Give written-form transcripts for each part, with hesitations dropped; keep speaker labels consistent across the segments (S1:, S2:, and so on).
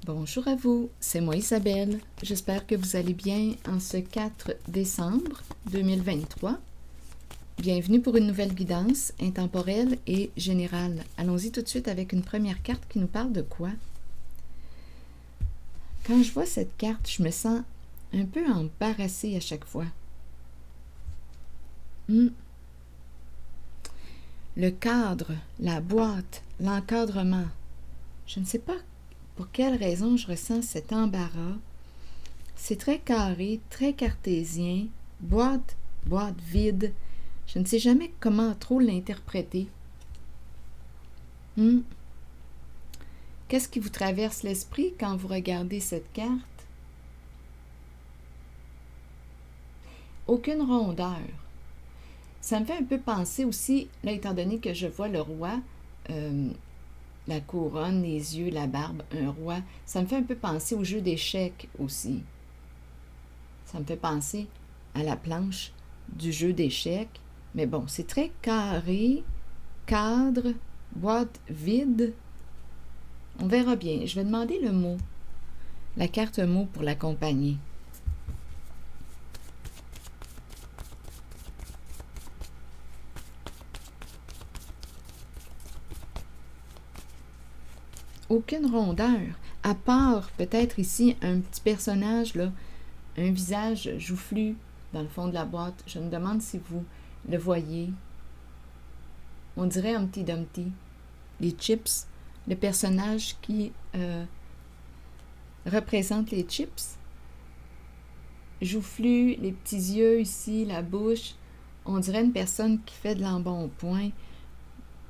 S1: Bonjour à vous, c'est moi Isabelle. J'espère que vous allez bien en ce 4 décembre 2023. Bienvenue pour une nouvelle guidance intemporelle et générale. Allons-y tout de suite avec une première carte qui nous parle de quoi? Quand je vois cette carte, je me sens un peu embarrassée à chaque fois. Le cadre, la boîte, l'encadrement. Je ne sais pas pour quelle raison je ressens cet embarras. C'est très carré, très cartésien, boîte vide. Je ne sais jamais comment trop l'interpréter. Qu'est-ce qui vous traverse l'esprit quand vous regardez cette carte? Aucune rondeur. Ça me fait un peu penser aussi, là, étant donné que je vois le roi, la couronne, les yeux, la barbe, un roi, ça me fait un peu penser au jeu d'échecs aussi. Ça me fait penser à la planche du jeu d'échecs. Mais bon, c'est très carré, cadre, boîte vide. On verra bien. Je vais demander le mot, la carte mot pour l'accompagner. Aucune rondeur, à part peut-être ici un petit personnage, là, un visage joufflu dans le fond de la boîte. Je me demande si vous le voyez. On dirait Humpty Dumpty. Les chips, le personnage qui représente les chips. Joufflu, les petits yeux ici, la bouche. On dirait une personne qui fait de l'embonpoint.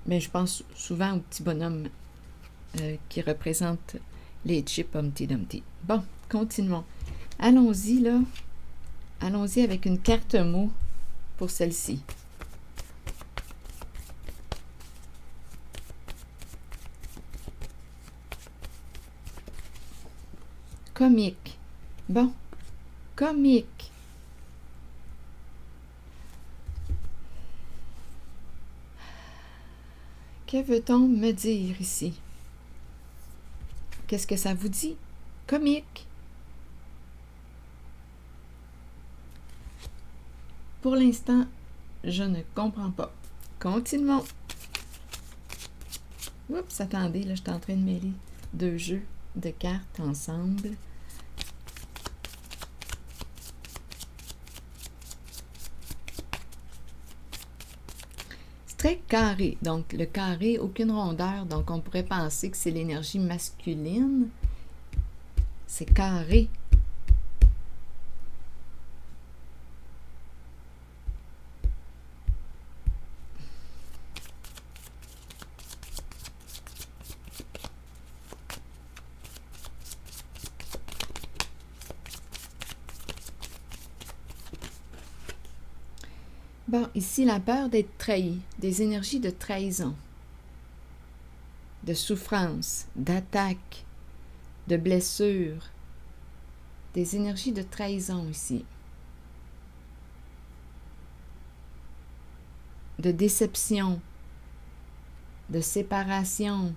S1: Mais je pense souvent au petit bonhomme qui représente les chips Humpty Dumpty. Bon, continuons. Allons-y, là. Allons-y avec une carte mot pour celle-ci. Comique. Bon, comique. Que veut-on me dire ici? Qu'est-ce que ça vous dit? Comique. Pour l'instant, je ne comprends pas. Continuons. Oups, attendez, là, je suis en train de mêler deux jeux de cartes ensemble. C'est très carré. Donc, le carré, aucune rondeur. Donc, on pourrait penser que c'est l'énergie masculine. C'est carré. Bon, ici, la peur d'être trahi, des énergies de trahison, de souffrance, d'attaque, de blessure, des énergies de trahison ici, de déception, de séparation.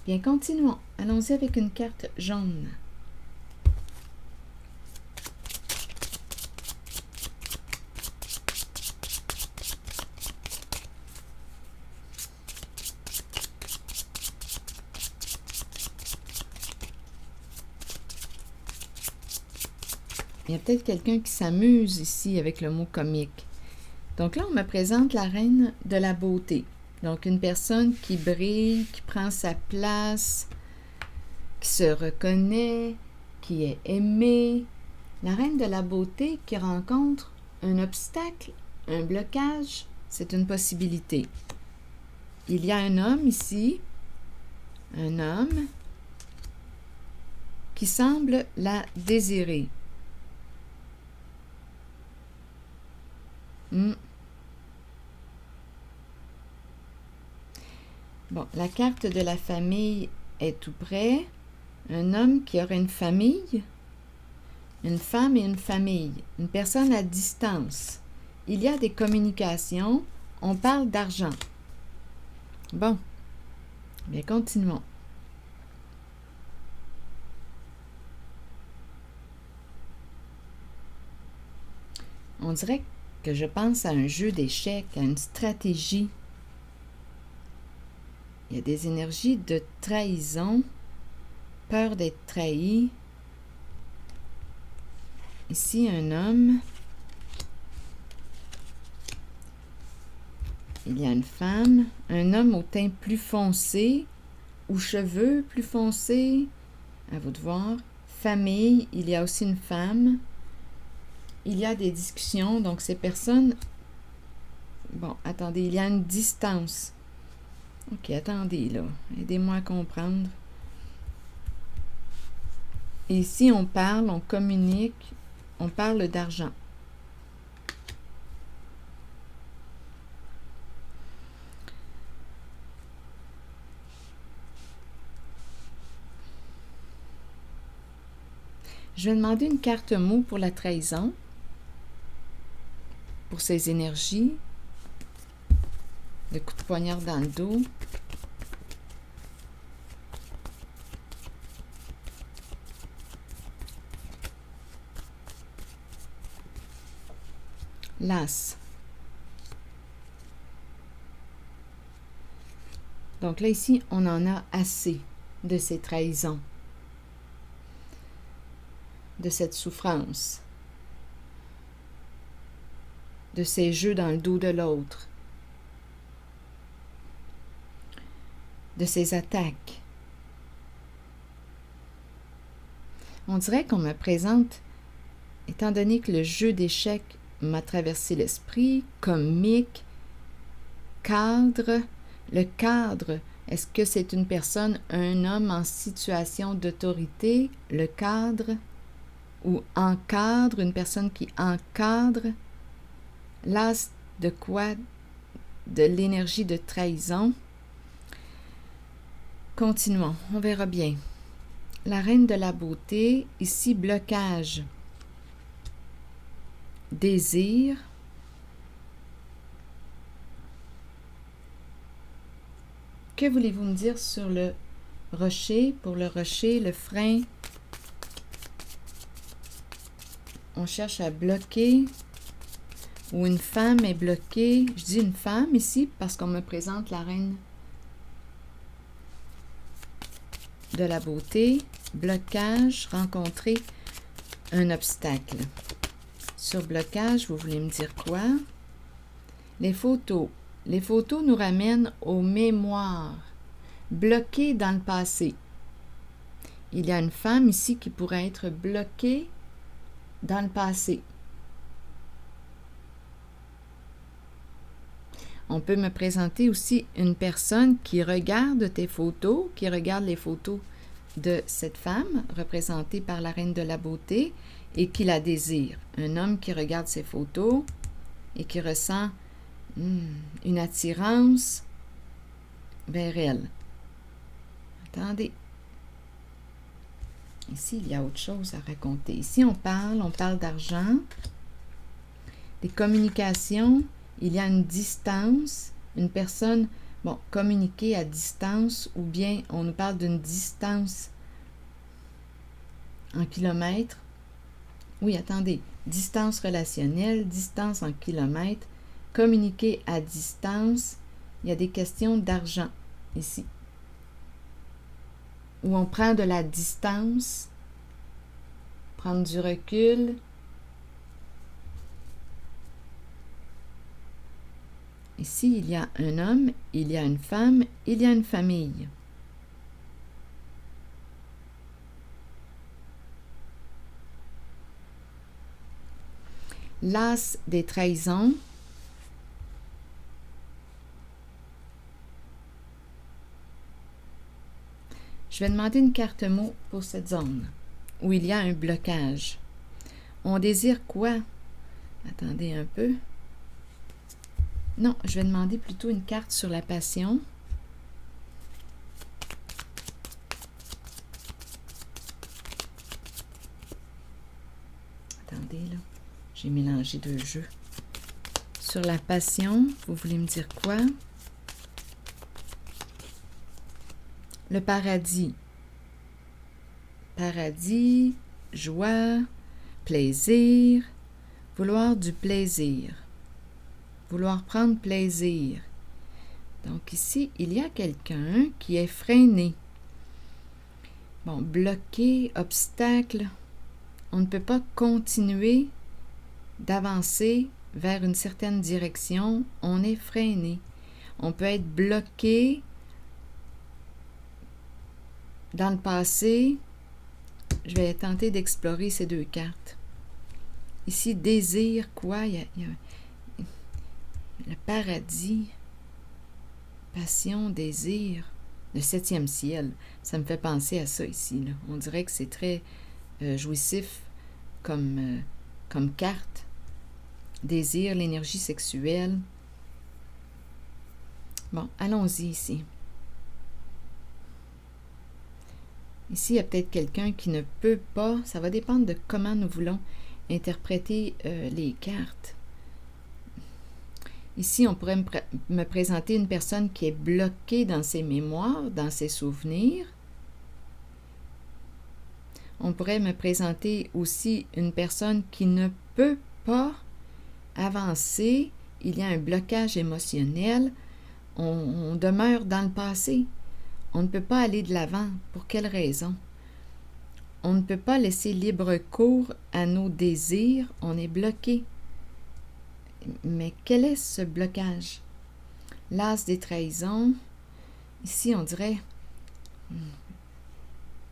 S1: Bien, continuons. Allons-y avec une carte jaune. Il y a peut-être quelqu'un qui s'amuse ici avec le mot comique. Donc là, on me présente la reine de la beauté. Donc, une personne qui brille, qui prend sa place, qui se reconnaît, qui est aimée. La reine de la beauté qui rencontre un obstacle, un blocage, c'est une possibilité. Il y a un homme ici, un homme qui semble la désirer. Bon, la carte de la famille est tout près. Un homme qui aurait une famille. une femme et une famille, une personne à distance. Il y a des communications, on parle d'argent. Bon, bien continuons. On dirait que je pense à un jeu d'échecs, à une stratégie. Il y a des énergies de trahison, peur d'être trahi. Ici, un homme. Il y a une femme, un homme au teint plus foncé, ou cheveux plus foncés. À vous de voir. Famille, il y a aussi une femme. Il y a des discussions, donc ces personnes... Bon, attendez, il y a une distance. Ok, attendez, là. Aidez-moi à comprendre. Ici, on parle, on communique, on parle d'argent. Je vais demander une carte mot pour la trahison, pour ses énergies, le coup de poignard dans le dos. L'as. Donc là, ici, on en a assez de ces trahisons, de cette souffrance, de ces jeux dans le dos de l'autre, de ces attaques. On dirait qu'on me présente, étant donné que le jeu d'échecs m'a traversé l'esprit, comique, cadre. Le cadre, est-ce que c'est une personne, un homme en situation d'autorité, le cadre, ou encadre, une personne qui encadre? L'as de quoi? De l'énergie de trahison. Continuons, on verra bien. La reine de la beauté, ici blocage, désir, que voulez-vous me dire sur le rocher? Pour le rocher, le frein, on cherche à bloquer, ou une femme est bloquée. Je dis une femme ici parce qu'on me présente la reine de la beauté. Blocage, rencontrer un obstacle. Sur blocage, vous voulez me dire quoi? Les photos. Les photos nous ramènent aux mémoires, bloquées dans le passé. Il y a une femme ici qui pourrait être bloquée dans le passé. On peut me présenter aussi une personne qui regarde tes photos, qui regarde les photos de cette femme, représentée par la reine de la beauté, et qui la désire. Un homme qui regarde ses photos et qui ressent une attirance vers elle. Attendez. Ici, il y a autre chose à raconter. Ici, on parle d'argent, des communications. Il y a une distance, une personne, bon, communiquer à distance, ou bien on nous parle d'une distance en kilomètres. Oui, attendez, distance relationnelle, distance en kilomètres, communiquer à distance. Il y a des questions d'argent ici, où on prend de la distance, prendre du recul. Ici, il y a un homme, il y a une femme, il y a une famille. L'as des trahisons. Je vais demander une carte mot pour cette zone où il y a un blocage. On désire quoi? Attendez un peu. Non, je vais demander plutôt une carte sur la passion. Attendez, là. J'ai mélangé deux jeux. Sur la passion, vous voulez me dire quoi? Le paradis. Paradis, joie, plaisir, vouloir du plaisir. Vouloir prendre plaisir. Donc ici, il y a quelqu'un qui est freiné. Bon, bloqué, obstacle. On ne peut pas continuer d'avancer vers une certaine direction. On est freiné. On peut être bloqué dans le passé. Je vais tenter d'explorer ces deux cartes. Ici, désir, quoi? Il y a le paradis, passion, désir, le 7e ciel. Ça me fait penser à ça ici, là. On dirait que c'est très jouissif comme carte. Désir, l'énergie sexuelle. Bon, allons-y ici. Ici, il y a peut-être quelqu'un qui ne peut pas, ça va dépendre de comment nous voulons interpréter les cartes. Ici, on pourrait me présenter une personne qui est bloquée dans ses mémoires, dans ses souvenirs. On pourrait me présenter aussi une personne qui ne peut pas avancer. Il y a un blocage émotionnel. On demeure dans le passé. On ne peut pas aller de l'avant. Pour quelle raison? On ne peut pas laisser libre cours à nos désirs. On est bloqué. Mais quel est ce blocage? L'as des trahisons. Ici, on dirait...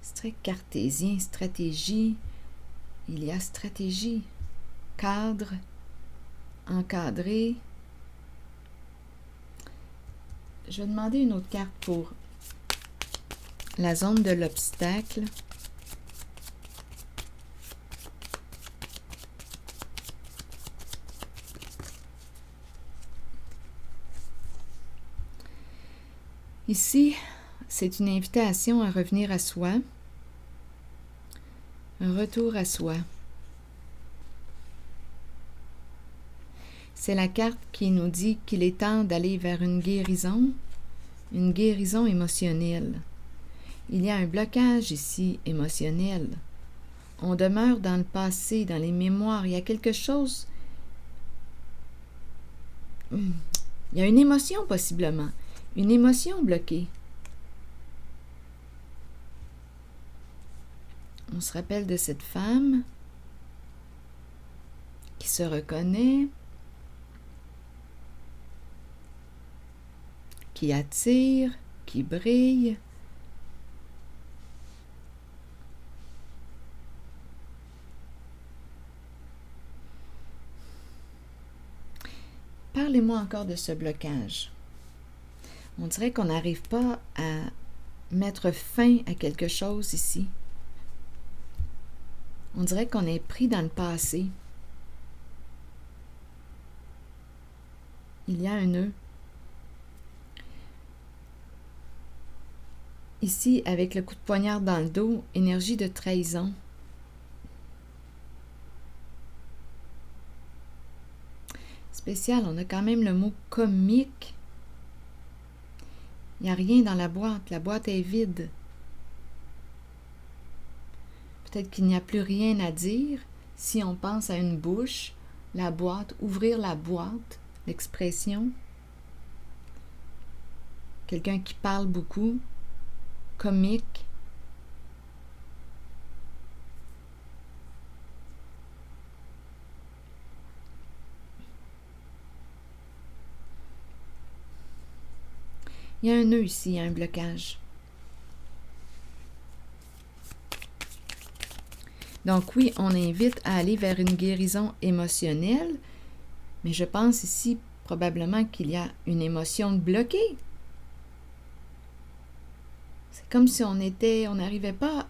S1: C'est très cartésien, stratégie. Il y a stratégie. Cadre. Encadré. Je vais demander une autre carte pour la zone de l'obstacle. Ici, c'est une invitation à revenir à soi, un retour à soi. C'est la carte qui nous dit qu'il est temps d'aller vers une guérison émotionnelle. Il y a un blocage ici émotionnel. On demeure dans le passé, dans les mémoires. Il y a quelque chose... Il y a une émotion possiblement. Une émotion bloquée. On se rappelle de cette femme qui se reconnaît, qui attire, qui brille. Parlez-moi encore de ce blocage. On dirait qu'on n'arrive pas à mettre fin à quelque chose ici. On dirait qu'on est pris dans le passé. Il y a un nœud. Ici, avec le coup de poignard dans le dos, énergie de trahison. Spécial, on a quand même le mot comique. Il n'y a rien dans la boîte est vide. Peut-être qu'il n'y a plus rien à dire si on pense à une bouche, la boîte, ouvrir la boîte, l'expression. Quelqu'un qui parle beaucoup, comique. Il y a un nœud ici, il y a un blocage. Donc oui, on invite à aller vers une guérison émotionnelle, mais je pense ici probablement qu'il y a une émotion bloquée. C'est comme si on n'arrivait pas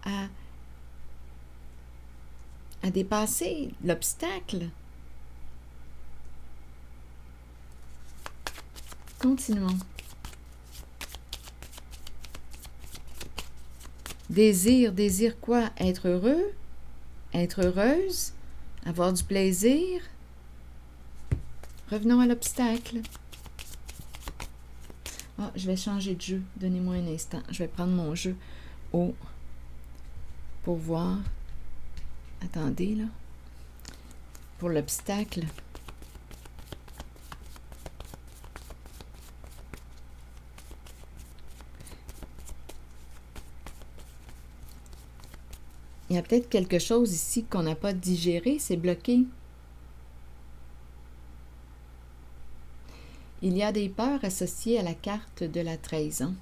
S1: à dépasser l'obstacle. Continuons. Désir quoi? Être heureux? Être heureuse? Avoir du plaisir. Revenons à l'obstacle. Ah, je vais changer de jeu. Donnez-moi un instant. Je vais prendre mon jeu au pour voir. Attendez, là. Pour l'obstacle. Il y a peut-être quelque chose ici qu'on n'a pas digéré, c'est bloqué. Il y a des peurs associées à la carte de la trahison.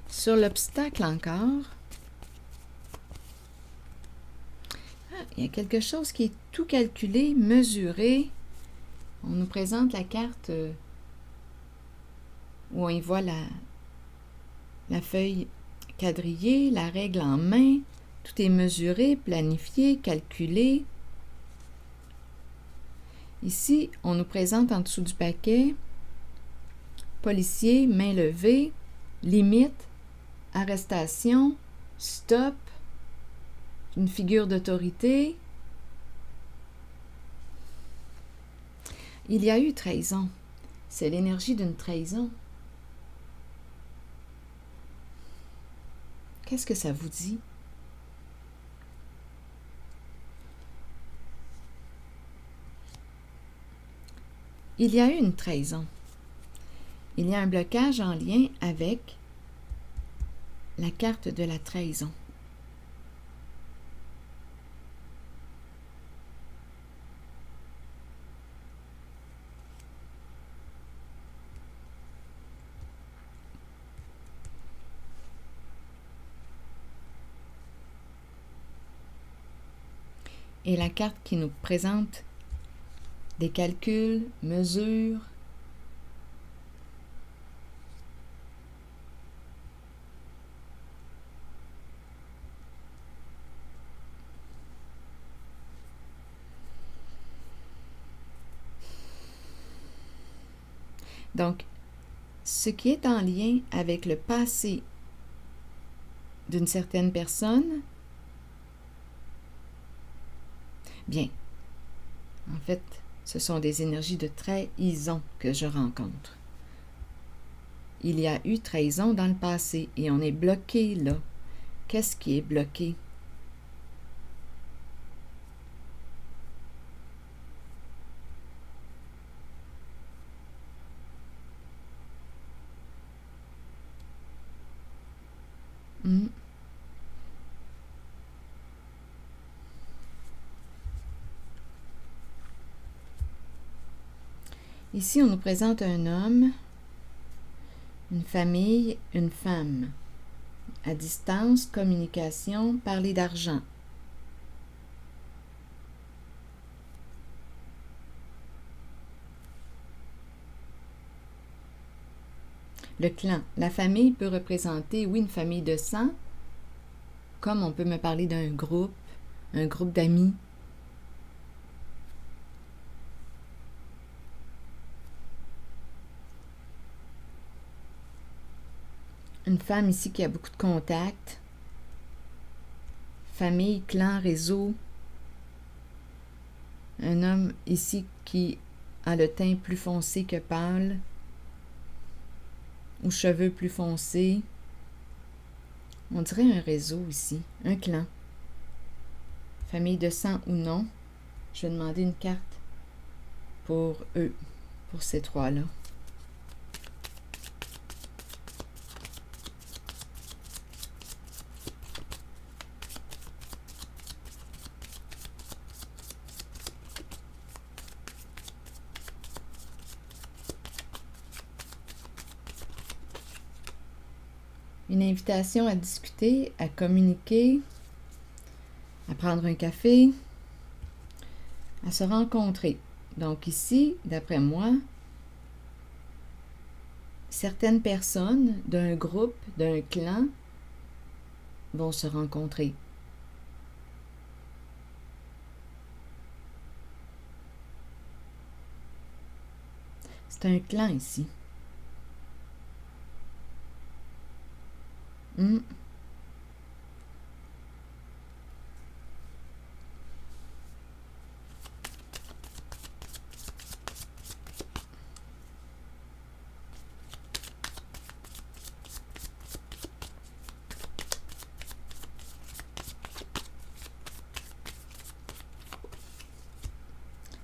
S1: Sur l'obstacle encore, il y a quelque chose qui est tout calculé, mesuré. On nous présente la carte où on y voit la feuille quadrillée, la règle en main. Tout est mesuré, planifié, calculé. Ici, on nous présente en dessous du paquet policier, main levée, limite, arrestation, stop, une figure d'autorité. Il y a eu trahison. C'est l'énergie d'une trahison. Qu'est-ce que ça vous dit? Il y a eu une trahison. Il y a un blocage en lien avec la carte de la trahison. Et la carte qui nous présente des calculs, mesures, donc, ce qui est en lien avec le passé d'une certaine personne, bien, en fait, ce sont des énergies de trahison que je rencontre. Il y a eu trahison dans le passé et on est bloqué là. Qu'est-ce qui est bloqué? Ici, on nous présente un homme, une famille, une femme. À distance, communication, parler d'argent. Le clan. La famille peut représenter, oui, une famille de sang, comme on peut me parler d'un groupe, un groupe d'amis. Une femme ici qui a beaucoup de contacts. Famille, clan, réseau. Un homme ici qui a le teint plus foncé que pâle, ou cheveux plus foncés. On dirait un réseau ici, un clan. Famille de sang ou non. Je vais demander une carte pour eux, pour ces trois-là. Une invitation à discuter, à communiquer, à prendre un café, à se rencontrer. Donc ici, d'après moi, certaines personnes d'un groupe, d'un clan, vont se rencontrer. C'est un clan ici. Hmm.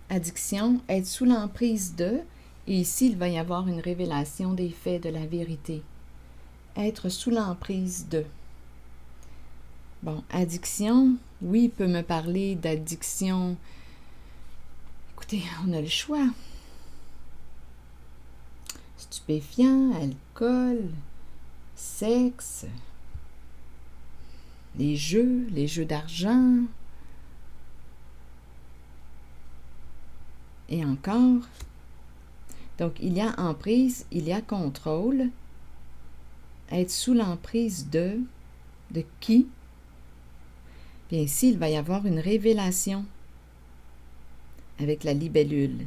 S1: Addiction, être sous l'emprise de, et ici il va y avoir une révélation des faits, de la vérité. Être sous l'emprise de. Bon, addiction, oui, il peut me parler d'addiction. Écoutez, on a le choix. Stupéfiants, alcool, sexe, les jeux d'argent. Et encore. Donc, il y a emprise, il y a contrôle. Être sous l'emprise de qui? Bien ici, il va y avoir une révélation avec la libellule.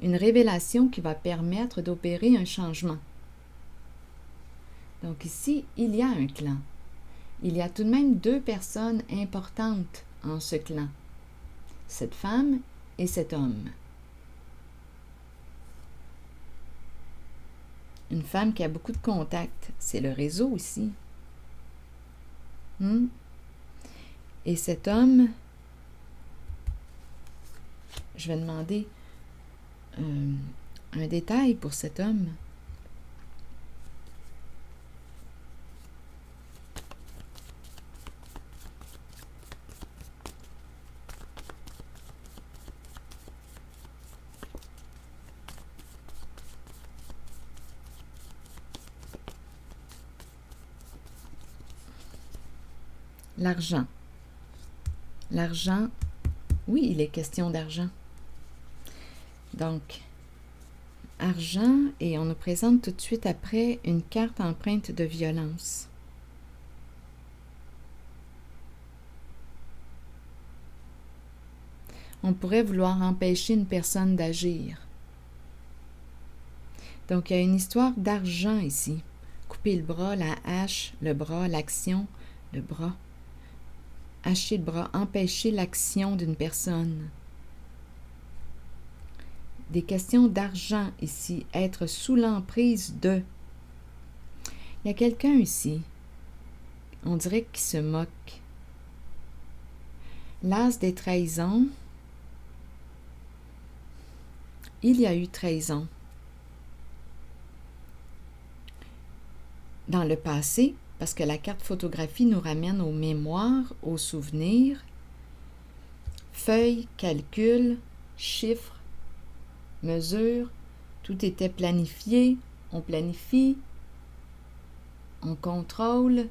S1: Une révélation qui va permettre d'opérer un changement. Donc ici, il y a un clan. Il y a tout de même 2 personnes importantes en ce clan. Cette femme et cet homme. Une femme qui a beaucoup de contacts. C'est le réseau ici. Et cet homme, je vais demander un détail pour cet homme. L'argent. L'argent, oui, il est question d'argent. Donc, argent, et on nous présente tout de suite après une carte empreinte de violence. On pourrait vouloir empêcher une personne d'agir. Donc, il y a une histoire d'argent ici. Couper le bras, la hache, le bras, l'action, le bras. Hacher le bras, empêcher l'action d'une personne. Des questions d'argent ici, être sous l'emprise de. Il y a quelqu'un ici, on dirait qu'il se moque. L'as des trahisons, il y a eu trahison. Dans le passé, parce que la carte photographie nous ramène aux mémoires, aux souvenirs, feuilles, calculs, chiffres, mesures, tout était planifié, on planifie, on contrôle.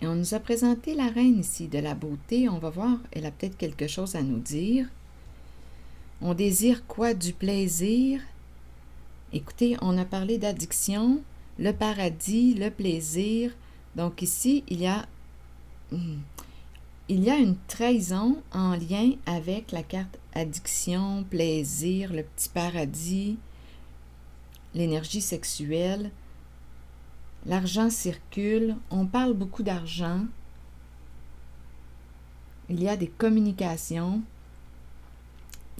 S1: Et on nous a présenté la reine ici de la beauté. On va voir, elle a peut-être quelque chose à nous dire. On désire quoi? Du plaisir. Écoutez, on a parlé d'addiction, le paradis, le plaisir. Donc ici, il y a une trahison en lien avec la carte addiction, plaisir, le petit paradis, l'énergie sexuelle. L'argent circule, on parle beaucoup d'argent. Il y a des communications.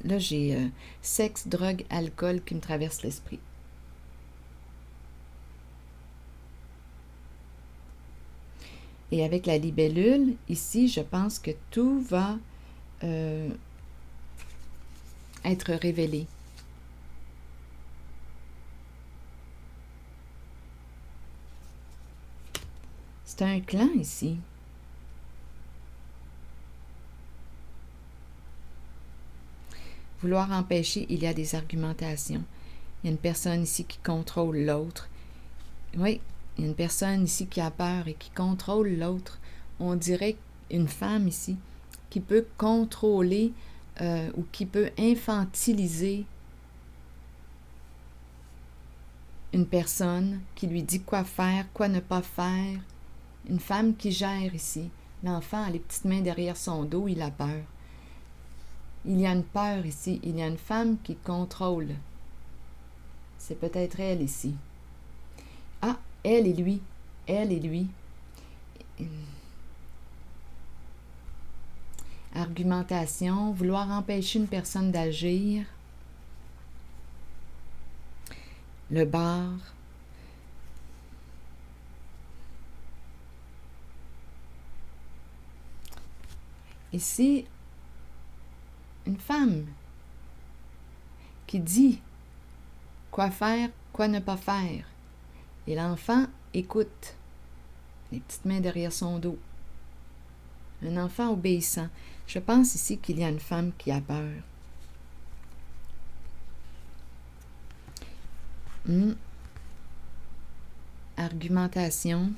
S1: Là, j'ai sexe, drogue, alcool qui me traverse l'esprit. Et avec la libellule, ici, je pense que tout va être révélé. C'est un clan ici. Vouloir empêcher, il y a des argumentations. Il y a une personne ici qui contrôle l'autre. Oui, il y a une personne ici qui a peur et qui contrôle l'autre. On dirait une femme ici qui peut contrôler ou qui peut infantiliser une personne, qui lui dit quoi faire, quoi ne pas faire. Une femme qui gère ici. L'enfant a les petites mains derrière son dos, il a peur. Il y a une peur ici. Il y a une femme qui contrôle. C'est peut-être elle ici. Ah, elle et lui. Elle et lui. Argumentation, vouloir empêcher une personne d'agir. Le bar. Ici, une femme qui dit quoi faire, quoi ne pas faire. Et l'enfant écoute, les petites mains derrière son dos. Un enfant obéissant. Je pense ici qu'il y a une femme qui a peur. Argumentation.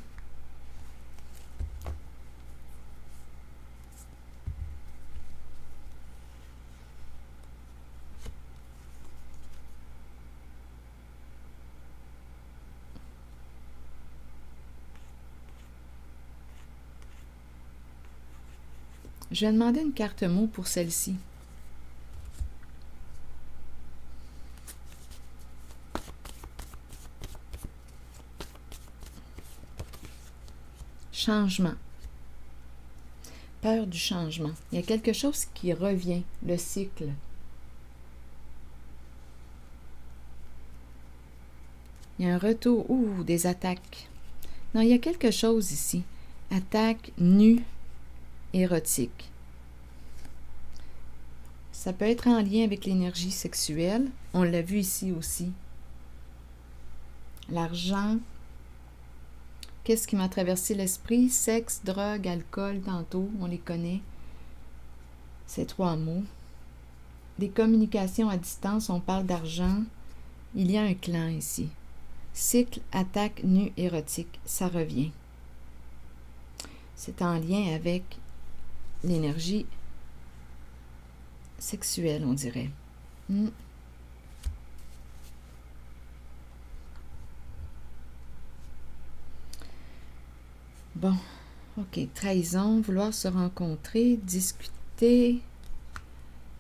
S1: Je vais demander une carte mot pour celle-ci. Changement. Peur du changement. Il y a quelque chose qui revient, le cycle. Il y a un retour, des attaques. Non, il y a quelque chose ici. Attaque nue, érotique. Ça peut être en lien avec l'énergie sexuelle. On l'a vu ici aussi. L'argent. Qu'est-ce qui m'a traversé l'esprit? Sexe, drogue, alcool, tantôt, on les connaît. Ces 3 mots. Des communications à distance, on parle d'argent. Il y a un clan ici. Cycle, attaque, nu, érotique, ça revient. C'est en lien avec l'énergie sexuelle, on dirait. Bon, ok, trahison, vouloir se rencontrer, discuter.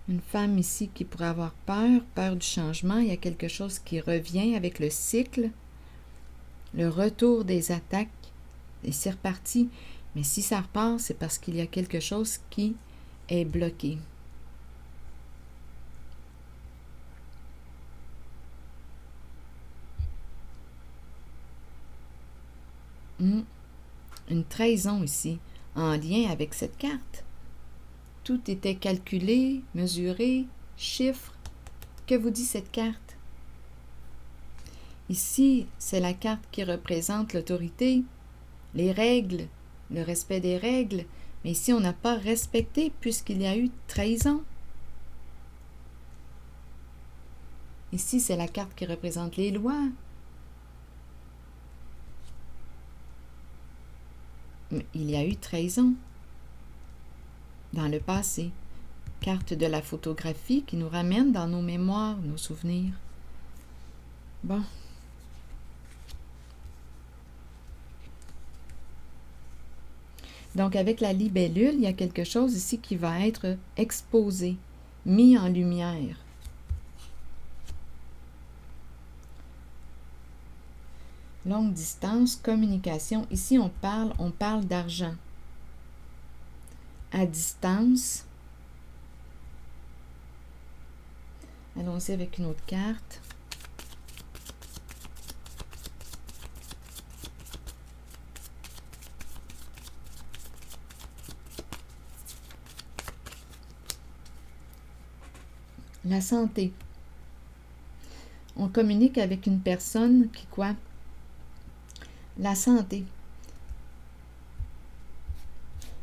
S1: Une femme ici qui pourrait avoir peur, peur du changement. Il y a quelque chose qui revient avec le cycle. Le retour des attaques. Et c'est reparti. Mais si ça repart, c'est parce qu'il y a quelque chose qui est bloqué. Une trahison ici, en lien avec cette carte. Tout était calculé, mesuré, chiffre. Que vous dit cette carte? Ici, c'est la carte qui représente l'autorité, les règles, le respect des règles. Mais ici, on n'a pas respecté puisqu'il y a eu trahison. Ici, c'est la carte qui représente les lois. Il y a eu trahison dans le passé. Carte de la photographie qui nous ramène dans nos mémoires, nos souvenirs. Bon. Donc, avec la libellule, il y a quelque chose ici qui va être exposé, mis en lumière. Longue distance, communication. Ici, on parle d'argent. À distance. Allons-y avec une autre carte. La santé. On communique avec une personne qui quoi? La santé.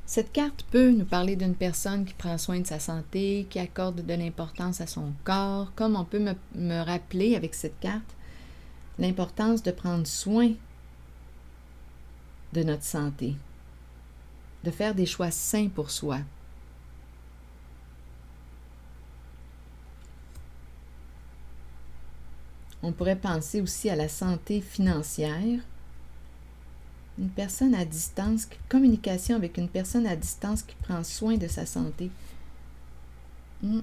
S1: Cette carte peut nous parler d'une personne qui prend soin de sa santé, qui accorde de l'importance à son corps, comme on peut me rappeler avec cette carte l'importance de prendre soin de notre santé, de faire des choix sains pour soi. On pourrait penser aussi à la santé financière. Une personne à distance, communication avec une personne à distance qui prend soin de sa santé. Hmm.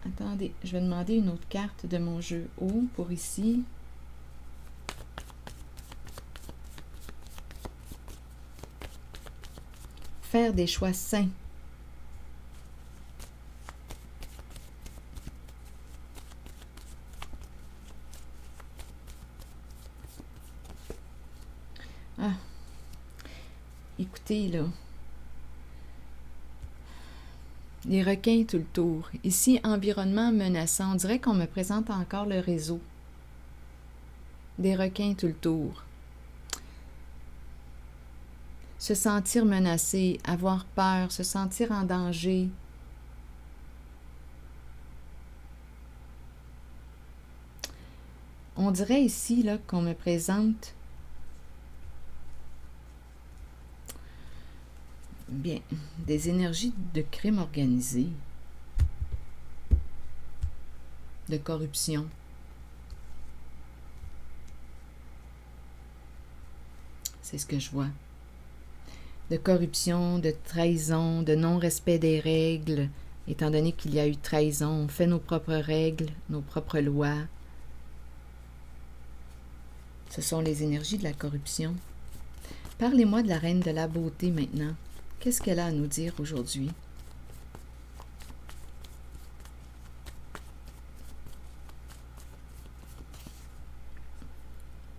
S1: Attendez, je vais demander une autre carte de mon jeu haut pour ici. Faire des choix sains. Ah, écoutez, là. Les requins tout le tour. Ici, environnement menaçant. On dirait qu'on me présente encore le réseau. Des requins tout le tour. Se sentir menacé, avoir peur, se sentir en danger. On dirait ici là qu'on me présente bien des énergies de crime organisé, de corruption. C'est ce que je vois. De corruption, de trahison, de non-respect des règles, étant donné qu'il y a eu trahison, on fait nos propres règles, nos propres lois. Ce sont les énergies de la corruption. Parlez-moi de la reine de la beauté maintenant. Qu'est-ce qu'elle a à nous dire aujourd'hui?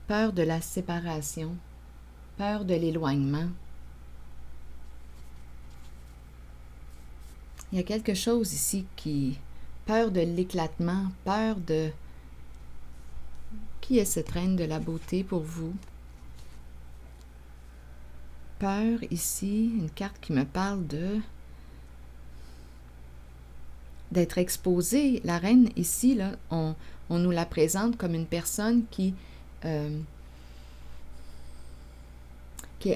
S1: Peur de la séparation, peur de l'éloignement. Il y a quelque chose ici qui... Peur de l'éclatement, peur de... Qui est cette reine de la beauté pour vous? Peur ici, une carte qui me parle de... d'être exposée. La reine ici, là, on nous la présente comme une personne qui est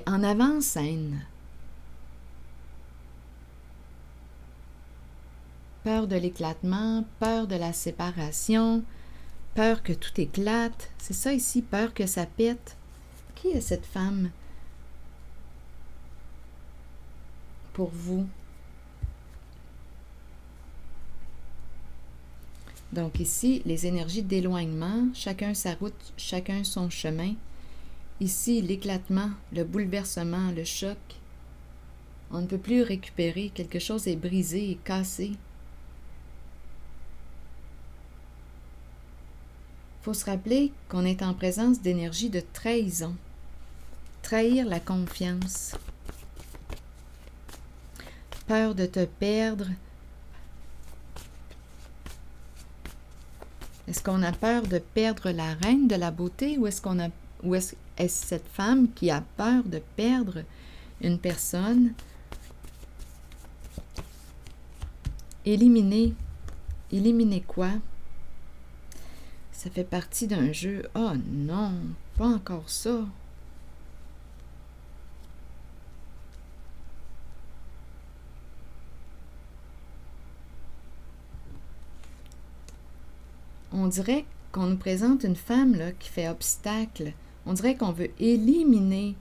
S1: en avant-scène. Peur de l'éclatement, peur de la séparation, peur que tout éclate. C'est ça ici, peur que ça pète. Qui est cette femme pour vous? Donc ici, les énergies d'éloignement, chacun sa route, chacun son chemin. Ici, l'éclatement, le bouleversement, le choc. On ne peut plus récupérer, quelque chose est brisé et cassé. Il faut se rappeler qu'on est en présence d'énergie de trahison. Trahir la confiance. Peur de te perdre. Est-ce qu'on a peur de perdre la reine de la beauté ou est-ce cette femme qui a peur de perdre une personne? Éliminer. Éliminer quoi? Ça fait partie d'un jeu. Oh non, pas encore ça. On dirait qu'on nous présente une femme là, qui fait obstacle. On dirait qu'on veut éliminer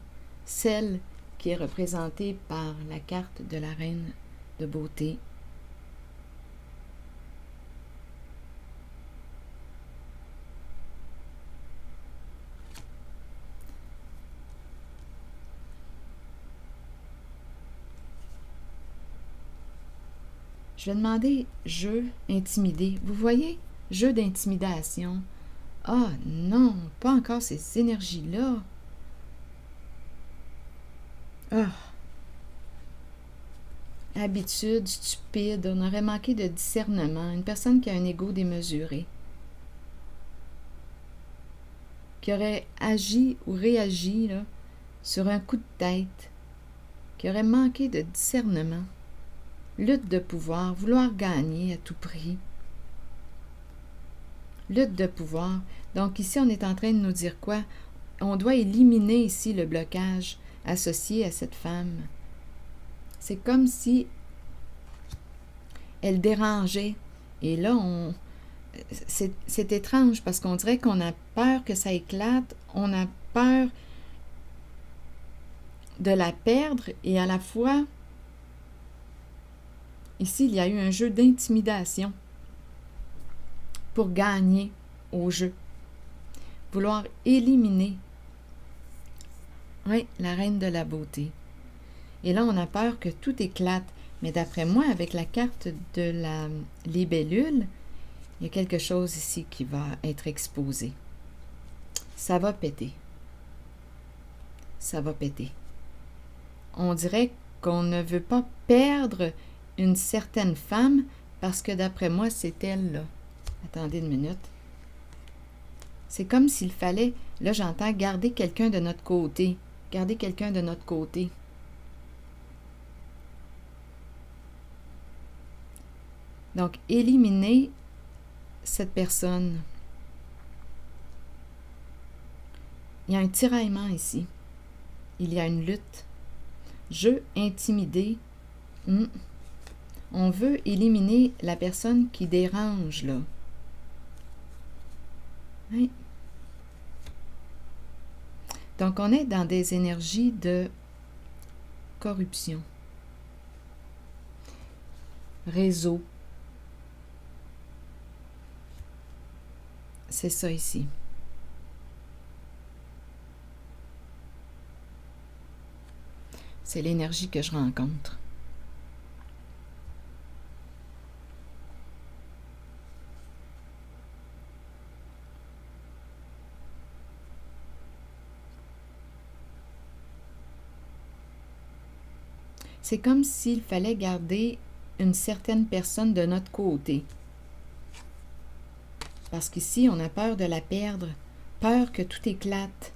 S1: celle qui est représentée par la carte de la reine de beauté. Je vais demander jeu intimidé. Vous voyez? Jeu d'intimidation. Ah non, pas encore ces énergies-là. Ah. Habitude stupide, on aurait manqué de discernement. Une personne qui a un ego démesuré. Qui aurait agi ou réagi là, sur un coup de tête. Qui aurait manqué de discernement. Lutte de pouvoir, vouloir gagner à tout prix. Lutte de pouvoir. Donc ici, on est en train de nous dire quoi? On doit éliminer ici le blocage associé à cette femme. C'est comme si elle dérangeait. Et là, c'est étrange parce qu'on dirait qu'on a peur que ça éclate, on a peur de la perdre et à la fois, Ici, il y a eu un jeu d'intimidation pour gagner au jeu. Vouloir éliminer, oui, la reine de la beauté. Et là, on a peur que tout éclate. Mais d'après moi, avec la carte de la libellule, il y a quelque chose ici qui va être exposé. Ça va péter. Ça va péter. On dirait qu'on ne veut pas perdre une certaine femme parce que d'après moi, c'est elle, là. Attendez une minute. C'est comme s'il fallait, là j'entends, garder quelqu'un de notre côté. Garder quelqu'un de notre côté. Donc, éliminer cette personne. Il y a un tiraillement ici. Il y a une lutte. Jeu intimidé. On veut éliminer la personne qui dérange, là. Oui. Donc, on est dans des énergies de corruption. Réseau. C'est ça ici. C'est l'énergie que je rencontre. C'est comme s'il fallait garder une certaine personne de notre côté. Parce qu'ici, on a peur de la perdre, peur que tout éclate,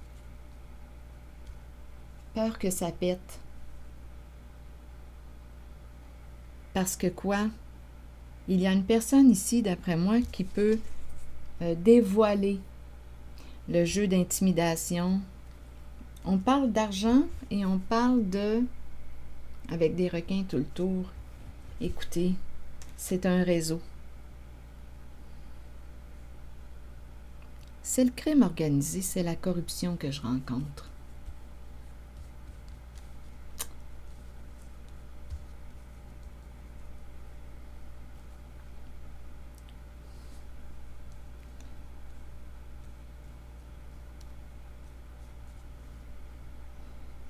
S1: peur que ça pète. Parce que quoi? Il y a une personne ici, d'après moi, qui peut dévoiler le jeu d'intimidation. On parle d'argent et on parle de... avec des requins tout le tour. Écoutez, c'est un réseau. C'est le crime organisé, c'est la corruption que je rencontre.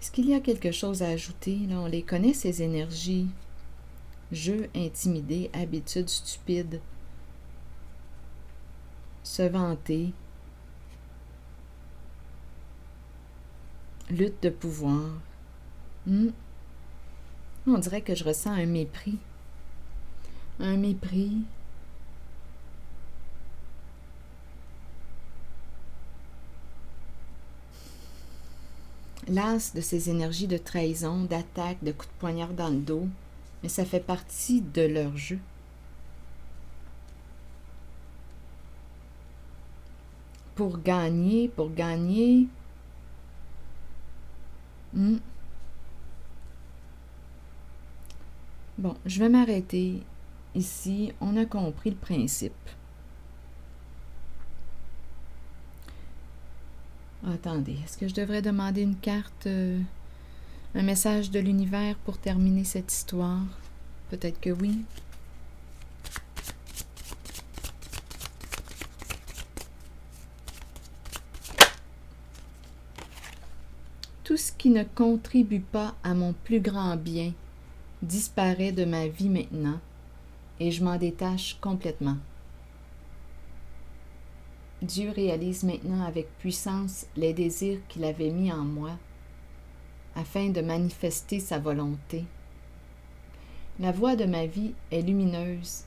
S1: Est-ce qu'il y a quelque chose à ajouter? Là, on les connaît, ces énergies. Jeu intimidé, habitude stupide, se vanter, lutte de pouvoir. On dirait que je ressens un mépris. Un mépris. Las de ces énergies de trahison, d'attaque, de coups de poignard dans le dos, mais ça fait partie de leur jeu. Pour gagner, Bon, je vais m'arrêter ici. On a compris le principe. Attendez, est-ce que je devrais demander une carte, un message de l'univers pour terminer cette histoire? Peut-être que oui. Tout ce qui ne contribue pas à mon plus grand bien disparaît de ma vie maintenant et je m'en détache complètement. Dieu réalise maintenant avec puissance les désirs qu'il avait mis en moi afin de manifester sa volonté. La voie de ma vie est lumineuse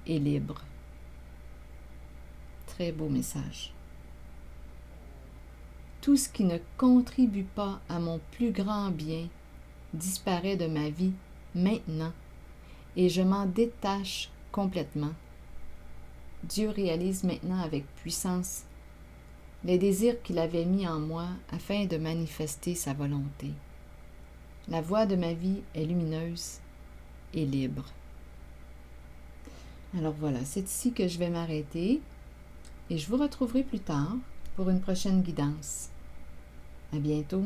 S1: et libre. Très beau message. Tout ce qui ne contribue pas à mon plus grand bien disparaît de ma vie maintenant et je m'en détache complètement. Dieu réalise maintenant avec puissance les désirs qu'il avait mis en moi afin de manifester sa volonté. La voie de ma vie est lumineuse et libre. Alors voilà, c'est ici que je vais m'arrêter et je vous retrouverai plus tard pour une prochaine guidance. À bientôt.